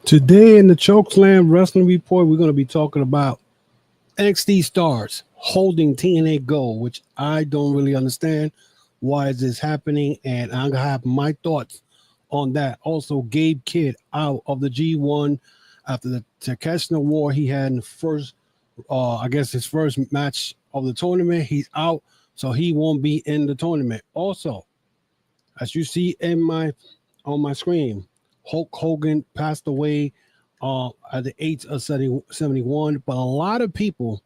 Today in the Chokeslam Wrestling Report, we're going to be talking about NXT stars holding TNA gold, which I don't really understand. Why is this happening? And I'm going to have my thoughts on that. Also, Gabe Kidd out of the G1 after the Takeshita war he had in the first, his first match of the tournament. He's out, so he won't be in the tournament. Also, as you see on my screen, Hulk Hogan passed away at the age of 71, but a lot of people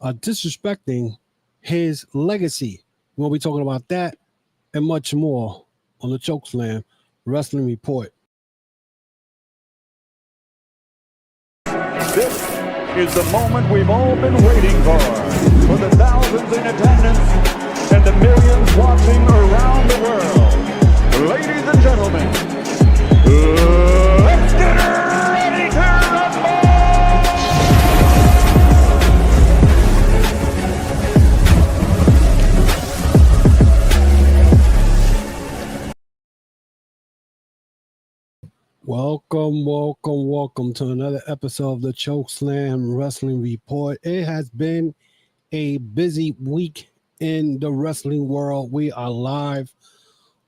are disrespecting his legacy. We'll be talking about that and much more on the Chokeslam Wrestling Report. This is the moment we've all been waiting for the thousands in attendance and the millions watching around the world. Ladies and gentlemen, let's get ready to rumble! Welcome to another episode of the Chokeslam Wrestling Report. It has been a busy week in the wrestling world. We are live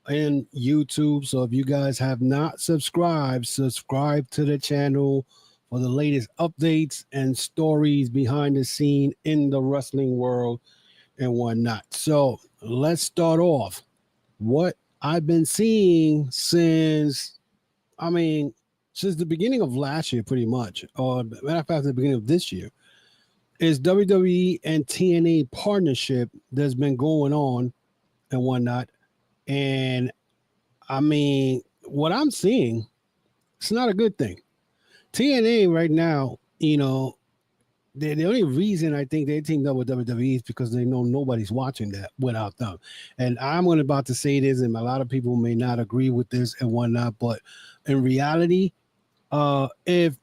in YouTube, so if you guys have not subscribed to the channel for the latest updates and stories behind the scene in the wrestling world and whatnot. So let's start off what I've been seeing since the beginning of last year, pretty much, or matter of fact, the beginning of this year, is WWE and TNA partnership that's been going on and whatnot. And what I'm seeing, it's not a good thing. TNA right now, the only reason I think they teamed up with WWE is because they know nobody's watching that without them. And I'm about to say this, and a lot of people may not agree with this and whatnot, but in reality, if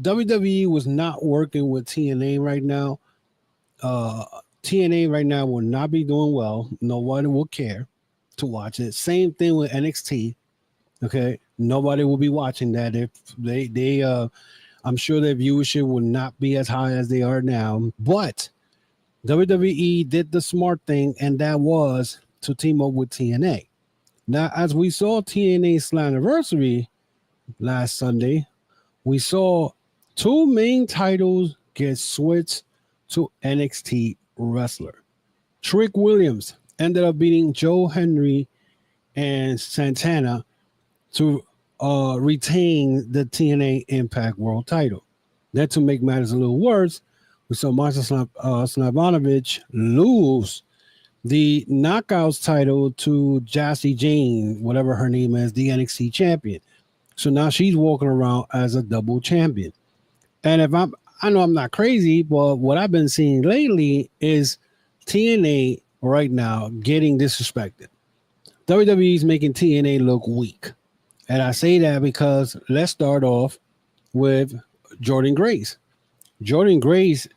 WWE was not working with TNA right now, TNA right now will not be doing well. Nobody will care to watch it. Same thing with NXT. Okay, nobody will be watching that if they I'm sure their viewership will not be as high as they are now. But WWE did the smart thing, and that was to team up with TNA. Now, as we saw TNA's Slammiversary last Sunday, we saw two main titles get switched to NXT wrestler. Trick Williams ended up beating Joe Henry and Santana to retain the TNA Impact World title. Then, to make matters a little worse, we saw Masha Slamovich lose the Knockouts title to Jassy Jane, whatever her name is, the NXT champion. So now she's walking around as a double champion. And I know I'm not crazy, but what I've been seeing lately is TNA right now getting disrespected. WWE is making TNA look weak. And I say that because let's start off with Jordynne Grace. Jordynne Grace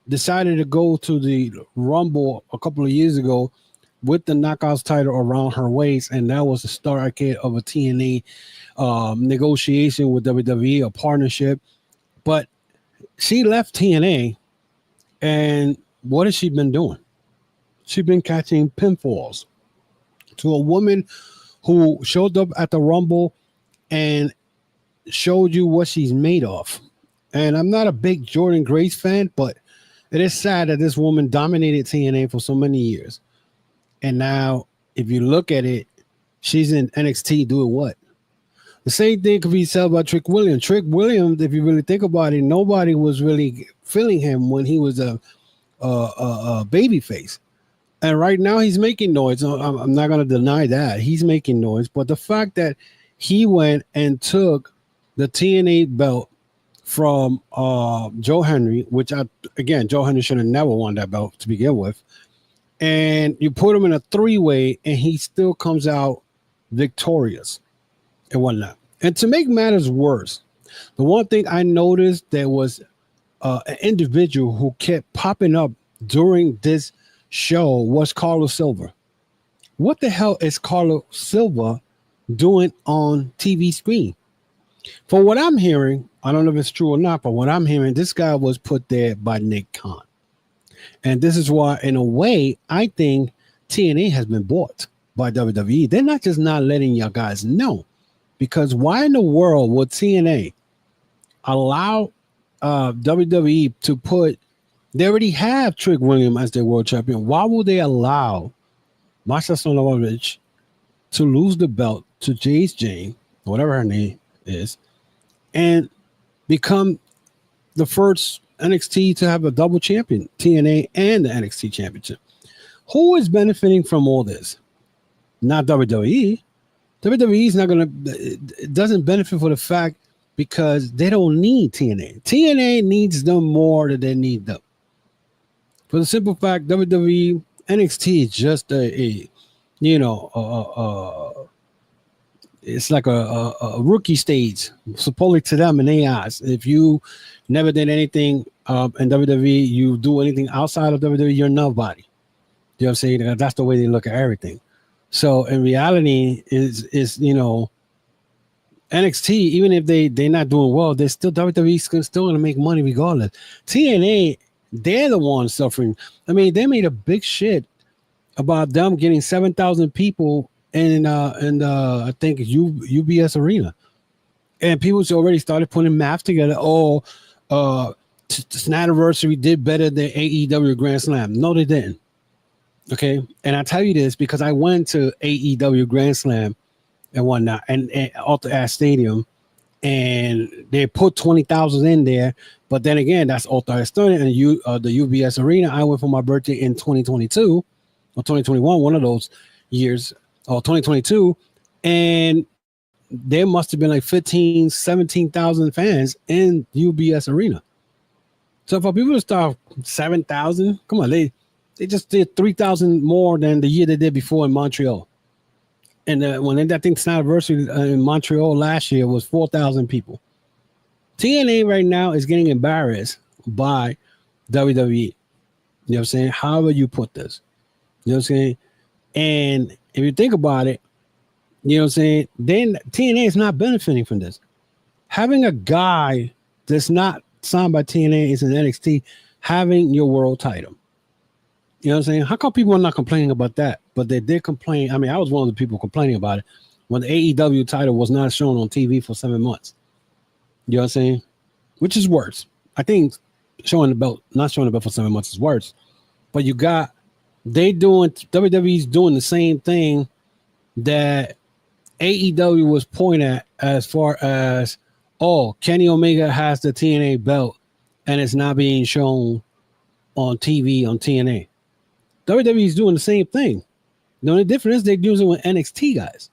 decided to go to the Rumble a couple of years ago with the Knockouts title around her waist, and that was the start of a TNA negotiation with WWE, a partnership. But she left TNA, and what has she been doing? She's been catching pinfalls to a woman who showed up at the Rumble and showed you what she's made of. And I'm not a big Jordynne Grace fan, but it is sad that this woman dominated TNA for so many years. And now, if you look at it, she's in NXT doing what? The same thing could be said about Trick Williams. Trick Williams, if you really think about it, nobody was really feeling him when he was a babyface. And right now he's making noise. I'm not going to deny that. He's making noise. But the fact that he went and took the TNA belt from Joe Henry, which Joe Henry should have never won that belt to begin with. And you put him in a three-way and he still comes out victorious and whatnot. And to make matters worse, the one thing I noticed, there was an individual who kept popping up during this show was Carlos Silva. What the hell is Carlos Silva doing on TV screen? For what I'm hearing, I don't know if it's true or not, but what I'm hearing, this guy was put there by Nick Khan. And this is why, in a way, I think TNA has been bought by WWE. They're not just not letting you guys know. Because why in the world would TNA allow WWE to put, they already have Trick Williams as their world champion. Why would they allow Masha Slamovich to lose the belt to Jace Jane, whatever her name is, and become the first NXT to have a double champion, TNA and the NXT championship? Who is benefiting from all this? Not WWE. WWE is not going to, it doesn't benefit for the fact because they don't need TNA. TNA needs them more than they need them. For the simple fact, WWE, NXT is just it's like a rookie stage, supposedly to them in their eyes. If you never did anything in WWE, you do anything outside of WWE, you're nobody. You know what I'm saying? That's the way they look at everything. So in reality, is NXT, even if they're not doing well, they're still WWE's still going to make money regardless. TNA, they're the ones suffering. I mean, they made a big shit about them getting 7,000 people in I think UBS Arena, and people already started putting math together. Oh, Snyderversary did better than AEW Grand Slam. No, they didn't. Okay, and I tell you this because I went to AEW Grand Slam and whatnot, and Alta Ass Stadium, and they put 20,000 in there. But then again, that's Alta Ass Stadium and the UBS Arena. I went for my birthday in 2022 or 2021, one of those years, or 2022, and there must have been like 15, 17,000 fans in UBS Arena. So for people to start 7,000, come on, they just did 3,000 more than the year they did before in Montreal. And when I think Snyderversary in Montreal last year was 4,000 people. TNA right now is getting embarrassed by WWE. You know what I'm saying? However you put this. You know what I'm saying? And if you think about it, you know what I'm saying? Then TNA is not benefiting from this. Having a guy that's not signed by TNA is in NXT having your world title. You know what I'm saying? How come people are not complaining about that? But they did complain. I mean, I was one of the people complaining about it when the AEW title was not shown on TV for 7 months. You know what I'm saying? Which is worse. I think not showing the belt for 7 months is worse. But you got, WWE's doing the same thing that AEW was pointing at as far as, oh, Kenny Omega has the TNA belt and it's not being shown on TV on TNA. WWE's doing the same thing. The only difference is they're using with NXT guys.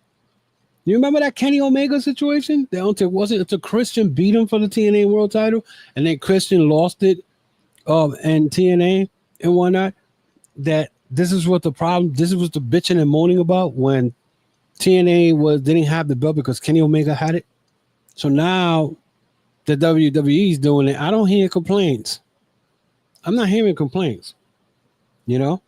You remember that Kenny Omega situation? Until Christian beat him for the TNA World Title, and then Christian lost it and TNA and whatnot. That this is what the problem. This is what the bitching and moaning about when TNA didn't have the belt because Kenny Omega had it. So now the WWE's doing it. I don't hear complaints. I'm not hearing complaints. You know,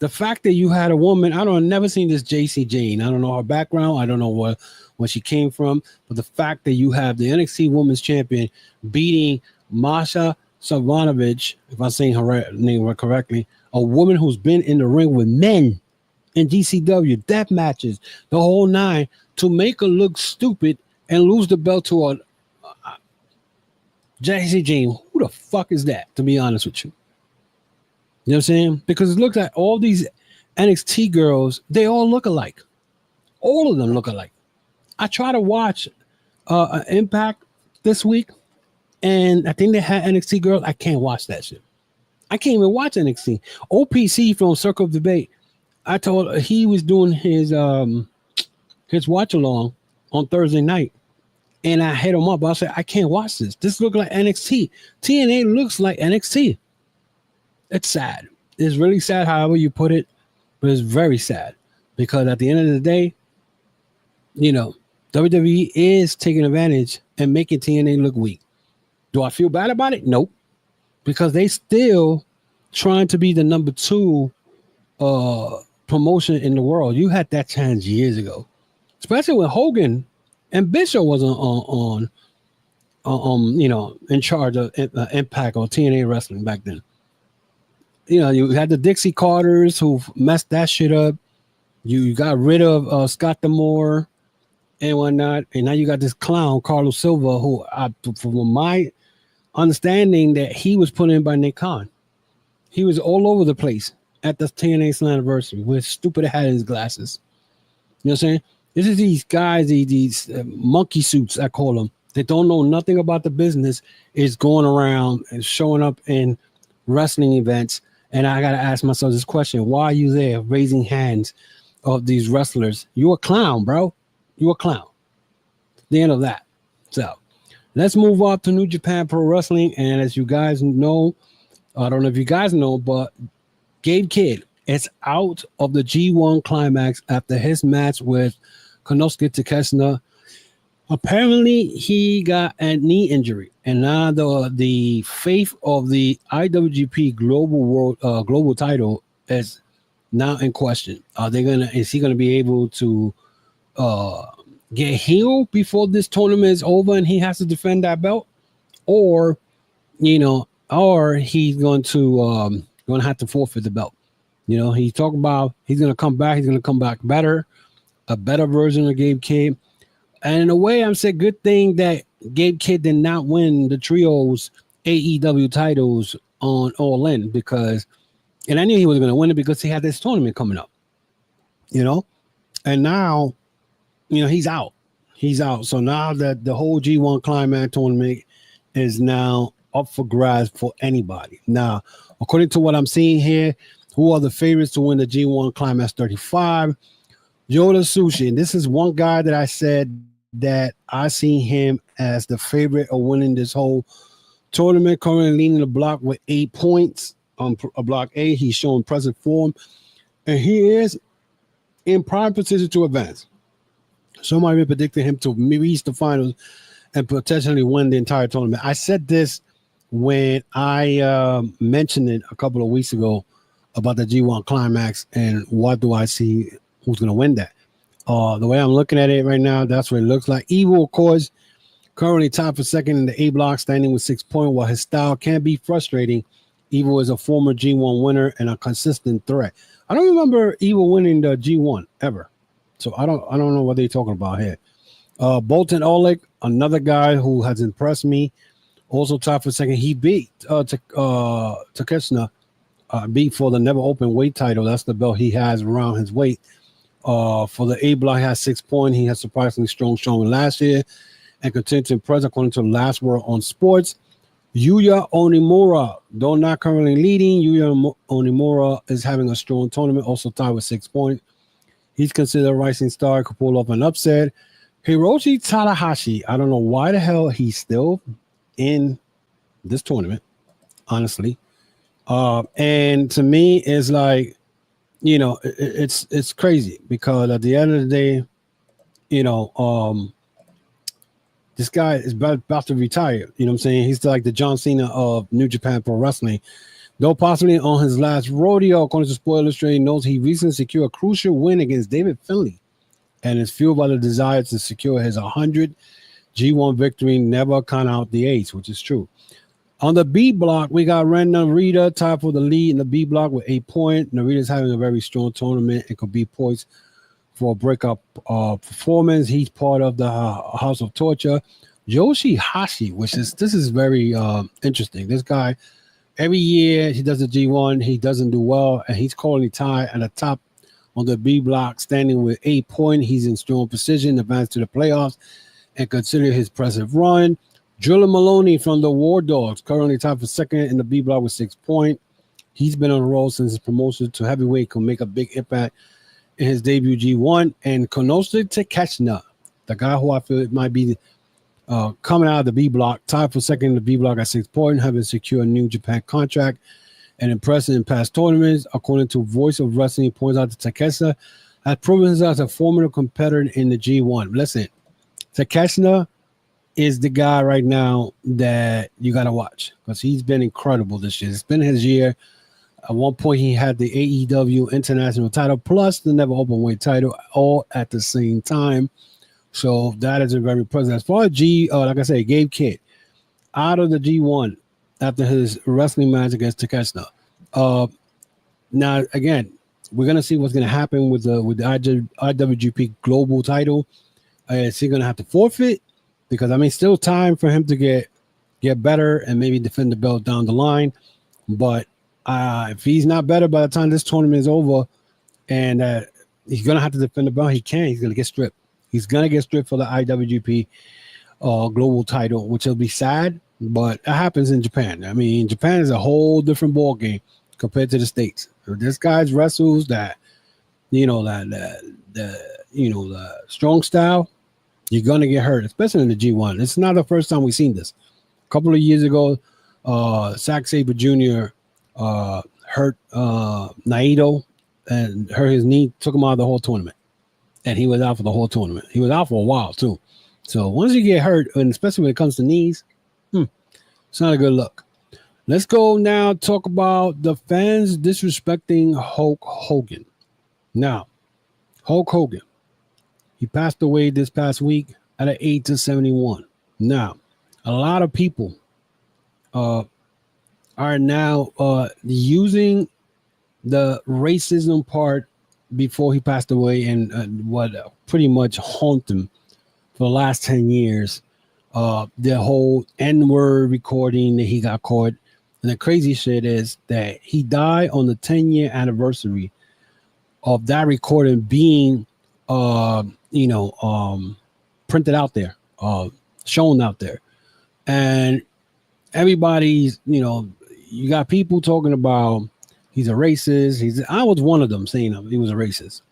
the fact that you had a woman, never seen this JC Jane. I don't know her background. I don't know where she came from. But the fact that you have the NXT Women's Champion beating Masha Slamovich, if I'm saying her name correctly, a woman who's been in the ring with men in GCW, death matches, the whole nine, to make her look stupid and lose the belt to a JC Jane. Who the fuck is that, to be honest with you? You know what I'm saying? Because it looks like all these NXT girls, they all look alike. All of them look alike. I try to watch Impact this week, and I think they had NXT girls. I can't watch that shit. I can't even watch NXT. OPC from Circle of Debate, I told he was doing his watch along on Thursday night, and I hit him up. I said, I can't watch this. This looks like NXT. TNA looks like NXT. It's sad. It's really sad, however you put it, but it's very sad because at the end of the day, you know, WWE is taking advantage and making TNA look weak. Do I feel bad about it? Nope. Because they still trying to be the number 2 promotion in the world. You had that chance years ago, especially when Hogan and Bishop was in charge of Impact or TNA wrestling back then. You know, you had the Dixie Carters who messed that shit up. You got rid of Scott D'Amore and whatnot, and now you got this clown Carlos Silva, who, from my understanding, that he was put in by Nick Khan. He was all over the place at the TNA Slammiversary with stupid hat and his glasses. You know what I'm saying? This is these guys, these monkey suits, I call them, that don't know nothing about the business, is going around and showing up in wrestling events. And I got to ask myself this question: why are you there raising hands of these wrestlers? You're a clown, bro. You're a clown. The end of that. So let's move on to New Japan Pro Wrestling. And as you guys know, I don't know if you guys know, but Gabe Kidd is out of the G1 Climax after his match with Konosuke Takeshita. Apparently, he got a knee injury, and now the fate of the IWGP global title is now in question. Is he gonna be able to get healed before this tournament is over and he has to defend that belt, or he's going to have to forfeit the belt? You know, he talked about he's gonna come back. He's gonna come back better, a better version of Gabe Kidd. And in a way, I'm saying good thing that Gabe Kidd did not win the trios AEW titles on All In, and I knew he was going to win it because he had this tournament coming up, and now, he's out. He's out. So now that the whole G1 Climax tournament is now up for grabs for anybody. Now, according to what I'm seeing here, who are the favorites to win the G1 Climax 35? Yoda Sushi. And this is one guy that I said that I see him as the favorite of winning this whole tournament. Currently leading the block with 8 points on block A. He's showing present form, and he is in prime position to advance. Somebody predicted him to reach the finals and potentially win the entire tournament. I said this when I mentioned it a couple of weeks ago about the G1 Climax and what do I see who's going to win that. The way I'm looking at it right now, that's what it looks like. Evil, of course, currently tied for second in the A block, standing with 6 points. While his style can be frustrating, Evil is a former G1 winner and a consistent threat. I don't remember Evil winning the G1 ever, so I don't know what they're talking about here. Bolton Oleg, another guy who has impressed me, also tied for second. He beat Takeshita, beat for the never open weight title. That's the belt he has around his weight. For the A block, he has 6 points. He has surprisingly strong showing last year and continued to impress according to the last word on sports. Yuya Onimura, though not currently leading, Yuya Onimura is having a strong tournament, also tied with 6 points. He's considered a rising star, could pull off an upset. Hiroshi Tanahashi, I don't know why the hell he's still in this tournament, honestly. And to me, it's like, it's crazy because at the end of the day, this guy is about to retire. You know what I'm saying? He's like the John Cena of New Japan Pro Wrestling. Though possibly on his last rodeo, according to Sport Illustrated, knows he recently secured a crucial win against David Finlay and is fueled by the desire to secure his 100 G1 victory, never count out the ace, which is true. On the B block, we got Ren Narita tied for the lead in the B block with 8 points. Narita's having a very strong tournament and could be poised for a breakup performance. He's part of the House of Torture. Yoshihashi, this is very interesting. This guy, every year he does the G1, he doesn't do well, and he's currently tied at the top on the B block, standing with 8 points. He's in strong position, advanced to the playoffs, and consider his impressive run. Drilla Maloney from the War Dogs, currently tied for second in the B block with 6 points. He's been on the roll since his promotion to heavyweight, could make a big impact in his debut G1. And Konosuke Takeshita, the guy who I feel it might be coming out of the B block, tied for second in the B block at 6 points, having secured a New Japan contract and impressive in past tournaments. According to Voice of Wrestling, points out that Takeshita has proven himself as a formidable competitor in the G1. Listen, Takeshita is the guy right now that you got to watch because he's been incredible this year. It's been his year. At one point, he had the AEW international title plus the never open weight title all at the same time. So that is a very present. As far as like I said, Gabe Kidd out of the G1 after his wrestling match against Takeshita. Now again, we're gonna see what's gonna happen with the IWGP Global title. Is he gonna have to forfeit? Because I mean, still time for him to get better and maybe defend the belt down the line. But if he's not better by the time this tournament is over, and he's gonna have to defend the belt, he's gonna get stripped. He's gonna get stripped for the IWGP Global title, which will be sad, but it happens in Japan. I mean, Japan is a whole different ball game compared to the States. This guy's wrestles that, the strong style, you're gonna get hurt, especially in the G1. It's not the first time we've seen this. A couple of years ago, Zack Sabre Jr. Hurt Naito and hurt his knee, took him out of the whole tournament, and he was out for the whole tournament. He was out for a while too. So once you get hurt, and especially when it comes to knees, it's not a good look. Let's go now talk about the fans disrespecting Hulk Hogan. Now, Hulk Hogan, he passed away this past week at an age of 71. Now, a lot of people are now using the racism part before he passed away and what pretty much haunted him for the last 10 years. The whole N-word recording that he got caught. And the crazy shit is that he died on the 10-year anniversary of that recording being, printed out there, shown out there. And everybody's, you got people talking about he's a racist. I was one of them saying he was a racist.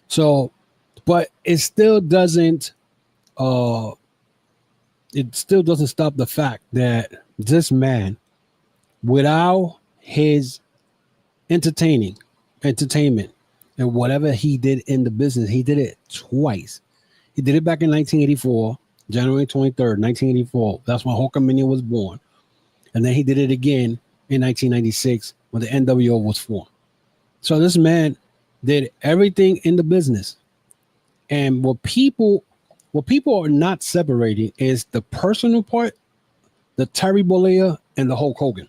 So, but it still doesn't stop the fact that this man, without his entertainment and whatever he did in the business, he did it twice. He did it back in 1984, January 23rd, 1984. That's when Hulkamania was born. And then he did it again in 1996 when the NWO was formed. So this man did everything in the business. And what people are not separating is the personal part, the Terry Bollea and the Hulk Hogan.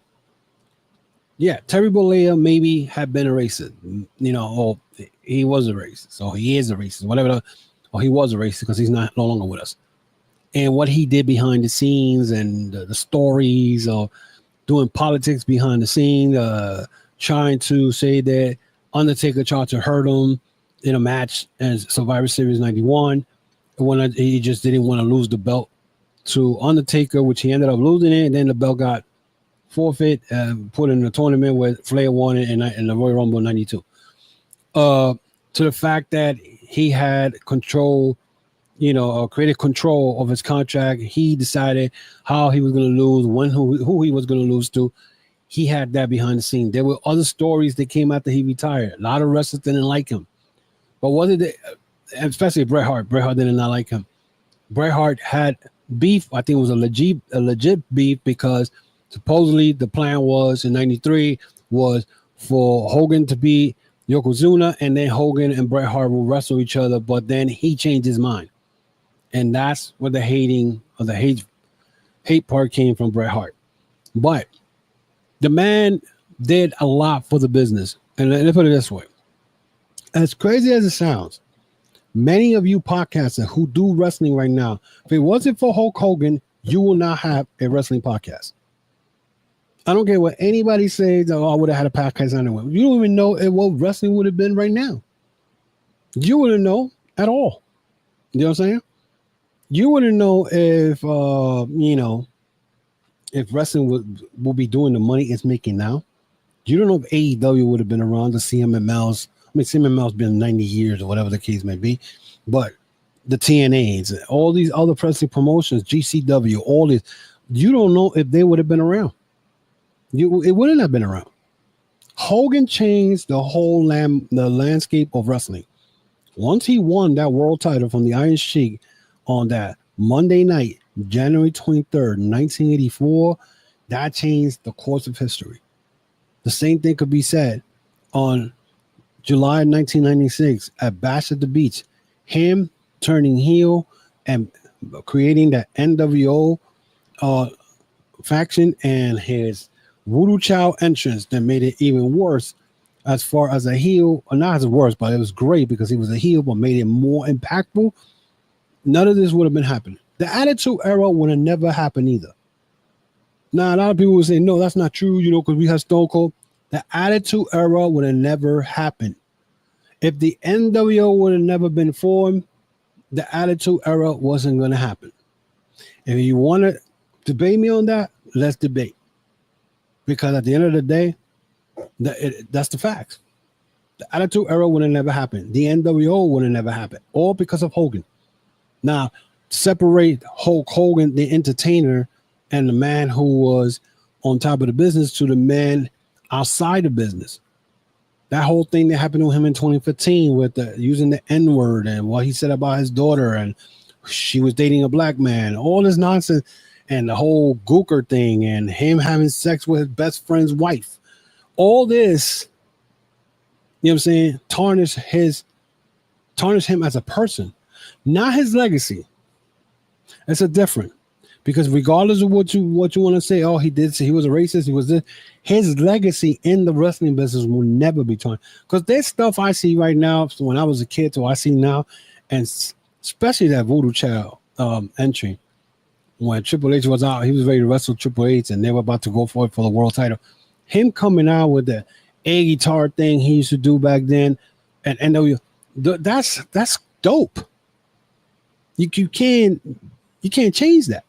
Yeah, Terry Bollea maybe had been a racist, or he was a racist, or he is a racist, whatever, or he was a racist because he's no longer with us. And what he did behind the scenes and the stories of doing politics behind the scenes, trying to say that Undertaker tried to hurt him in a match as Survivor Series 91, when he just didn't want to lose the belt to Undertaker, which he ended up losing it, and then the belt got forfeit, put in the tournament where Flair won it in the Royal Rumble 92. To the fact that he had control, created control of his contract. He decided how he was going to lose, who he was going to lose to. He had that behind the scene. There were other stories that came after he retired. A lot of wrestlers didn't like him. But especially Bret Hart. Bret Hart did not like him. Bret Hart had beef. I think it was a legit beef because supposedly the plan was in 93 was for Hogan to be Yokozuna, and then Hogan and Bret Hart will wrestle each other, but then he changed his mind. And that's where the hate part came from Bret Hart. But the man did a lot for the business. And let's put it this way. As crazy as it sounds, many of you podcasters who do wrestling right now, if it wasn't for Hulk Hogan, you will not have a wrestling podcast. I don't care what anybody says. Oh, I would have had a podcast anyway. You don't even know what wrestling would have been right now. You wouldn't know at all. You know what I'm saying? You wouldn't know if if wrestling will be doing the money it's making now. You don't know if AEW would have been around, the CMLLs. I mean, CMLL's been 90 years or whatever the case may be. But the TNAs, all these other wrestling promotions, GCW, all this, you don't know if they would have been around. It wouldn't have been around. Hogan changed the whole the landscape of wrestling. Once he won that world title from the Iron Sheik on that Monday night, January 23rd, 1984, that changed the course of history. The same thing could be said on July 1996 at Bash at the Beach. Him turning heel and creating that NWO faction and his Voodoo Child entrance that made it even worse as far as a heel, or not as worse, but it was great because he was a heel, but made it more impactful. None of this would have been happening. The Attitude Era would have never happened either. Now, a lot of people would say, no, that's not true, because we have Stone Cold. The Attitude Era would have never happened. If the NWO would have never been formed, the Attitude Era wasn't going to happen. If you want to debate me on that, let's debate. Because at the end of the day, that's the facts. The Attitude Era would have never happened. The NWO would have never happened. All because of Hogan. Now, separate Hulk Hogan, the entertainer, and the man who was on top of the business to the man outside the business. That whole thing that happened to him in 2015 with using the N-word and what he said about his daughter and she was dating a black man, all this nonsense, and the whole Gooker thing and him having sex with his best friend's wife. All this, you know what I'm saying, tarnish him as a person, not his legacy. It's a different, because regardless of what you want to say, oh, he was a racist, he was this, his legacy in the wrestling business will never be tarnished. Because there's stuff I see right now when I was a kid to I see now, and especially that Voodoo Child entry when Triple H was out, he was ready to wrestle Triple H, and they were about to go for it for the world title. Him coming out with the air guitar thing he used to do back then, and NW, that's dope. You can't change that.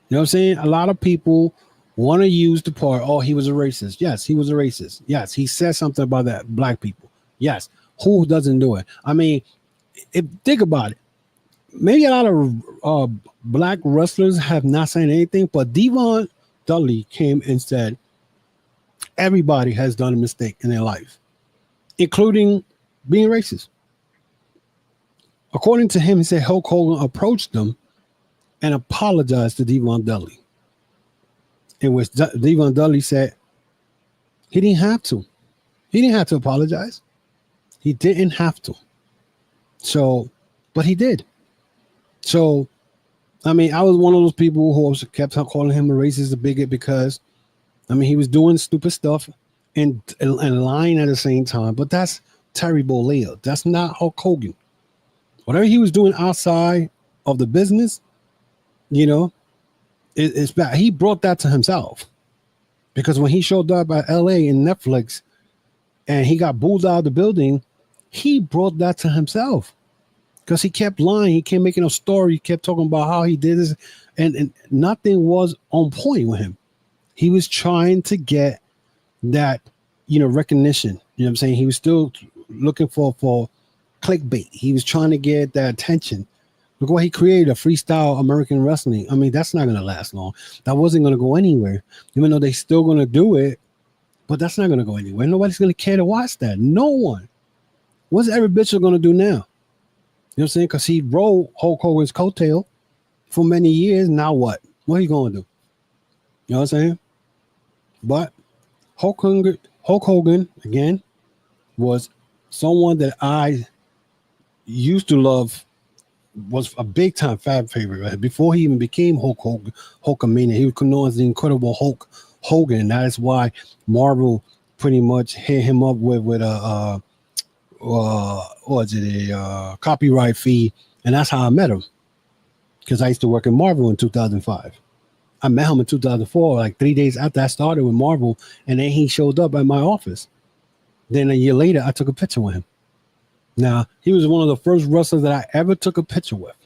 You know what I'm saying? A lot of people want to use the part, oh, he was a racist. Yes, he was a racist. Yes, he said something about that black people. Yes, who doesn't do it? I mean, think about it. Maybe a lot of black wrestlers have not said anything, but Devon Dudley came and said, everybody has done a mistake in their life, including being racist. According to him, he said Hulk Hogan approached them and apologized to Devon Dudley, in which Devon Dudley said he didn't have to. He didn't have to apologize. He didn't have to. So, but he did. So, I mean, I was one of those people who kept calling him a racist, a bigot, because, I mean, he was doing stupid stuff and lying at the same time. But that's Terry Bollea. That's not Hulk Hogan. Whatever he was doing outside of the business, it's bad. He brought that to himself, because when he showed up at LA in Netflix and he got booed out of the building, he brought that to himself, because he kept lying. He kept making a story. He kept talking about how he did this, and nothing was on point with him. He was trying to get that, recognition. You know what I'm saying? He was still looking for clickbait. He was trying to get that attention. Look what he created, a freestyle American wrestling. I mean, that's not going to last long. That wasn't going to go anywhere, even though they're still going to do it, but that's not going to go anywhere. Nobody's going to care to watch that. No one. What's every bitch going to do now? You know what I'm saying? Because he rode Hulk Hogan's coattail for many years. Now what? What are you going to do? You know what I'm saying? But Hulk Hogan, again, was someone that I used to love, was a big time fan favorite. Right? Before he even became Hulkamania, he was known as the Incredible Hulk Hogan, and that is why Marvel pretty much hit him up with a copyright fee, and that's how I met him, because I used to work in Marvel in 2005. I met him in 2004, like 3 days after I started with Marvel, and then he showed up at my office. Then a year later, I took a picture with him. Now, he was one of the first wrestlers that I ever took a picture with.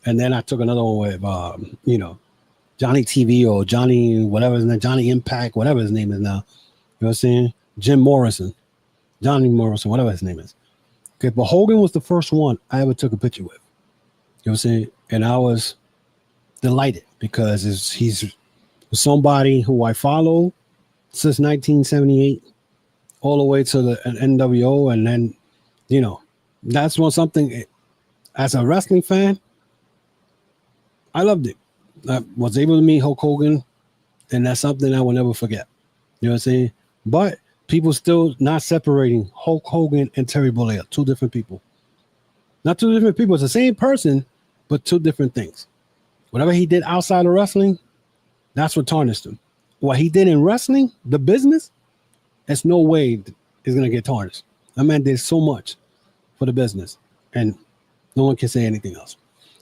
And then I took another one with, Johnny TV or Johnny, whatever his name, Johnny Impact, whatever his name is now. You know what I'm saying? Johnny Morrison, whatever his name is. Okay, but Hogan was the first one I ever took a picture with. You know what I'm saying? And I was delighted, because he's somebody who I follow since 1978, all the way to the NWO, and then, that's something. As a wrestling fan, I loved it. I was able to meet Hulk Hogan, and that's something I will never forget. You know what I'm saying? But people still not separating Hulk Hogan and Terry Bollea, two different people. Not two different people. It's the same person, but two different things. Whatever he did outside of wrestling, that's what tarnished him. What he did in wrestling, the business, there's no way it's gonna get tarnished. That man did so much for the business, and no one can say anything else.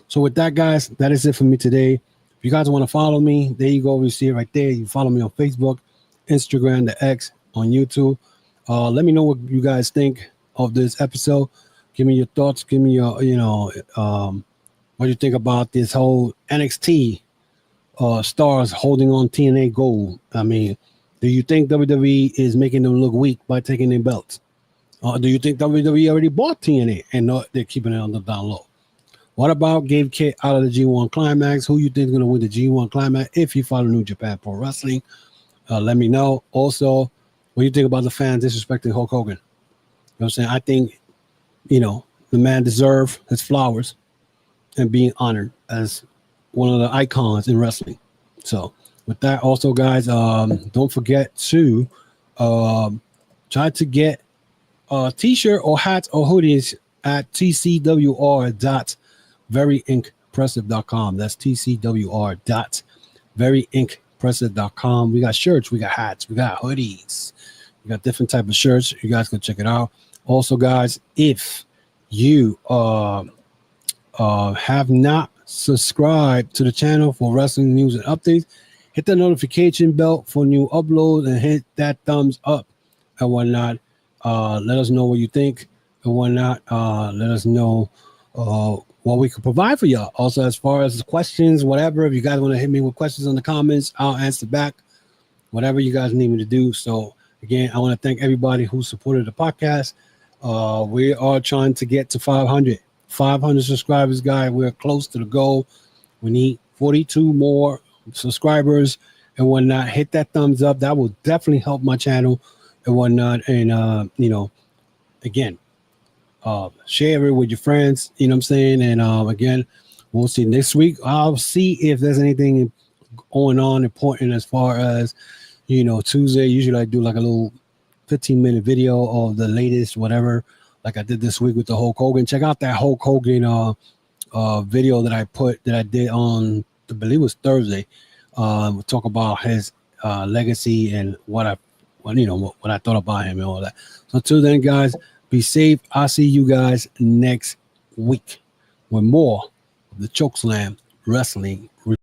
So with that, guys, that is it for me today. If you guys want to follow me, there you go. You see it right there. You follow me on Facebook, Instagram, the X, on YouTube. Let me know what you guys think of this episode. Give me your thoughts. Give me your, what do you think about this whole NXT stars holding on TNA gold? I mean, do you think WWE is making them look weak by taking their belts? Do you think WWE already bought TNA and they're keeping it on the down low? What about Gabe Kidd out of the G1 Climax? Who you think is going to win the G1 Climax if you follow New Japan Pro Wrestling? Let me know. Also, what do you think about the fans disrespecting Hulk Hogan? You know what I'm saying? I think, the man deserves his flowers and being honored as one of the icons in wrestling. So with that, also, guys, don't forget to try to get a t-shirt or hats or hoodies at tcwr.veryimpressive.com. That's tcwr.veryimpressive.com. We got shirts, we got hats, we got hoodies, we got different type of shirts. You guys can check it out. Also, guys, if you have not subscribed to the channel for wrestling news and updates, hit the notification bell for new uploads and hit that thumbs up and whatnot. Let us know what you think and whatnot. Let us know what we can provide for y'all. Also, as far as questions, whatever, if you guys want to hit me with questions in the comments, I'll answer back, whatever you guys need me to do. So again, I want to thank everybody who supported the podcast. We are trying to get to 500 subscribers, guys. We're close to the goal. We need 42 more subscribers and whatnot. Hit that thumbs up. That will definitely help my channel and whatnot. And again, share it with your friends, you know what I'm saying? And again, we'll see next week. I'll see if there's anything going on important as far as, Tuesday. Usually I do like a little 15-minute video of the latest whatever, like I did this week with the Hulk Hogan. Check out that Hulk Hogan video that I did on, I believe it was Thursday. We'll talk about his legacy and what I thought about him and all that. So until then, guys, be safe. I'll see you guys next week with more of the Chokeslam Wrestling Report.